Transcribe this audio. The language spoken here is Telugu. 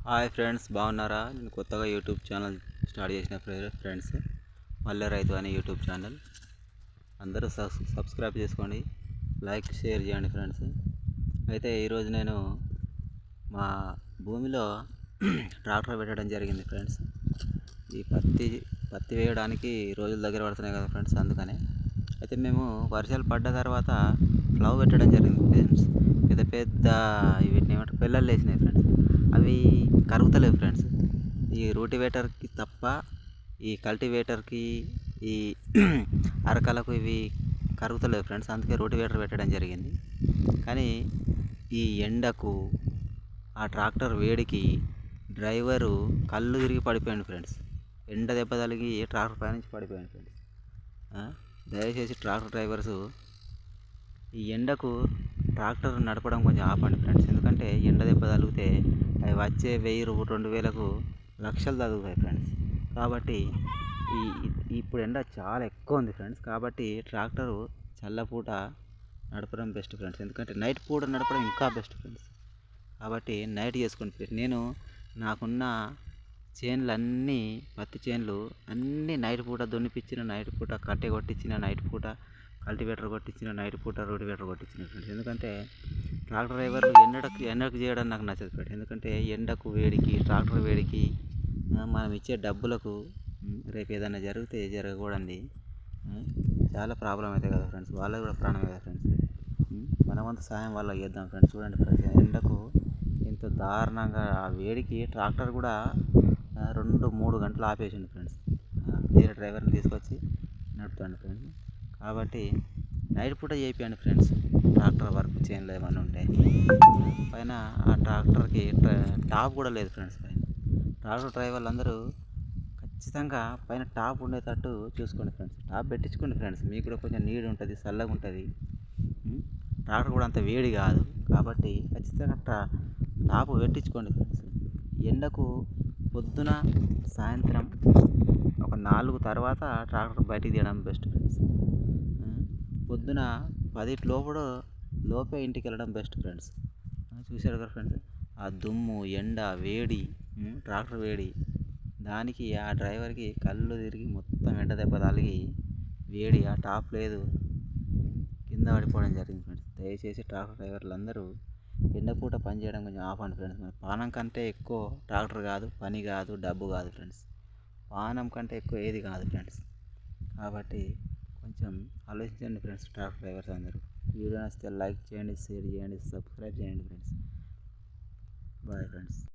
హాయ్ ఫ్రెండ్స్, బాగున్నారా? నేను కొత్తగా యూట్యూబ్ ఛానల్ స్టార్ట్ చేసిన ఫ్రెండ్స్, మల్లె రైతు అనే యూట్యూబ్ ఛానల్. అందరూ సబ్స్క్రైబ్ చేసుకోండి, లైక్ షేర్ చేయండి ఫ్రెండ్స్. అయితే ఈరోజు నేను మా భూమిలో ట్రాక్టర్ పెట్టడం జరిగింది ఫ్రెండ్స్. ఈ పత్తి వేయడానికి రోజుల దగ్గర పడుతున్నాయి కదా ఫ్రెండ్స్, అందుకనే అయితే మేము వర్షాలు పడ్డ తర్వాత ఫ్లవ్ పెట్టడం జరిగింది ఫ్రెండ్స్. పెద్ద పెద్ద వీటిని ఏమంటారు, పిల్లలు వేసినాయి ఫ్రెండ్స్. అవి కరుగుతలేవు ఫ్రెండ్స్. ఈ రోటివేటర్కి తప్ప ఈ కల్టివేటర్కి ఈ అరకలకు ఇవి కరుగుతలేవు ఫ్రెండ్స్. అందుకే రోటివేటర్ పెట్టడం జరిగింది. కానీ ఈ ఎండకు ఆ ట్రాక్టర్ వేడికి డ్రైవరు కళ్ళు తిరిగి పడిపోయాడు ఫ్రెండ్స్. ఎండ దెబ్బ తగిలి ట్రాక్టర్ పైనుంచి పడిపోయాడు ఫ్రెండ్స్. దయచేసి ట్రాక్టర్ డ్రైవర్సు ఈ ఎండకు ట్రాక్టర్ నడపడం కొంచెం ఆపండి ఫ్రెండ్స్. ఎందుకంటే ఎండ దెబ్బ తగిలితే అవి వచ్చే 1000-2000కు లక్షలు తగులుతాయి ఫ్రెండ్స్. కాబట్టి ఇప్పుడు ఎండ చాలా ఎక్కువ ఉంది ఫ్రెండ్స్. కాబట్టి ట్రాక్టరు చల్లపూట నడపడం బెస్ట్ ఫ్రెండ్స్. ఎందుకంటే నైట్ పూట నడపడం ఇంకా బెస్ట్ ఫ్రెండ్స్. కాబట్టి నైట్ చేసుకోండి ఫ్రెండ్స్. నేను నాకున్న చేన్లు అన్నీ, పత్తి చేన్లు అన్నీ నైట్ పూట దున్నిపించిన, నైట్ పూట కట్టె కొట్టించిన, నైట్ పూట కల్టివేటర్ కొట్టించిన, నైట్ పూట రోటివేటర్ కొట్టించిన ఫ్రెండ్స్. ఎందుకంటే ట్రాక్టర్ డ్రైవర్లు ఎండకు చేయడం నాకు నచ్చదు ఫ్రెండ్స్. ఎందుకంటే ఎండకు వేడికి, ట్రాక్టర్ వేడికి మనం ఇచ్చే డబ్బులకు రేపు ఏదైనా జరిగితే జరగకూడదు, చాలా ప్రాబ్లం అవుతాయి కదా ఫ్రెండ్స్. వాళ్ళకి కూడా ప్రాణమే కదా ఫ్రెండ్స్. మన వంతు సాయం వాళ్ళకి చేద్దాం ఫ్రెండ్స్. చూడండి ఫ్రెండ్స్, ఎండకు ఎంతో దారుణంగా ఆ వేడికి ట్రాక్టర్ కూడా 2-3 గంటలు ఆపేసిండు ఫ్రెండ్స్. వేరే డ్రైవర్ని తీసుకొచ్చి నడుపుతాడు ఫ్రెండ్స్. కాబట్టి నైట్ పూట చేయించండి ఫ్రెండ్స్. ట్రాక్టర్ వర్క్ చేయంలో ఏమైనా ఉంటే పైన ఆ ట్రాక్టర్కి టాప్ కూడా లేదు ఫ్రెండ్స్. పైన ట్రాక్టర్ డ్రైవర్లు అందరూ ఖచ్చితంగా పైన టాప్ ఉండేటట్టు చూసుకోండి ఫ్రెండ్స్. Top పెట్టించుకోండి friends. మీకు కూడా కొంచెం నీడ్ ఉంటుంది, చల్లగా ఉంటుంది. ట్రాక్టర్ కూడా అంత వేడి కాదు. కాబట్టి ఖచ్చితంగా టాప్ పెట్టించుకోండి ఫ్రెండ్స్. ఎండకు పొద్దున, సాయంత్రం ఒక 4 తర్వాత ట్రాక్టర్ బయటికి తీయడం బెస్ట్ ఫ్రెండ్స్. పొద్దున 10 లోపే ఇంటికి వెళ్ళడం బెస్ట్ ఫ్రెండ్స్. చూశారు కదా ఫ్రెండ్స్, ఆ దుమ్ము, ఎండ, వేడి, ట్రాక్టర్ వేడి, దానికి ఆ డ్రైవర్కి కళ్ళు తిరిగి మొత్తం ఎండ దెబ్బ తగిలి వేడి, ఆ టాప్ లేదు, కింద పడిపోవడం జరిగింది ఫ్రెండ్స్. దయచేసి ట్రాక్టర్ డ్రైవర్లు అందరూ ఎండపూట పని చేయడం కొంచెం ఆపండి ఫ్రెండ్స్. మన పానం కంటే ఎక్కువ ట్రాక్టర్ కాదు, పని కాదు, డబ్బు కాదు ఫ్రెండ్స్. పానం కంటే ఎక్కువ ఏది కాదు ఫ్రెండ్స్. కాబట్టి కొంచెం ఆలోచించండి ఫ్రెండ్స్. ట్రాక్టర్ డ్రైవర్స్ అందరూ వీడియో నచ్చితే లైక్ చేయండి, షేర్ చేయండి, సబ్స్క్రైబ్ చేయండి ఫ్రెండ్స్. Bye friends.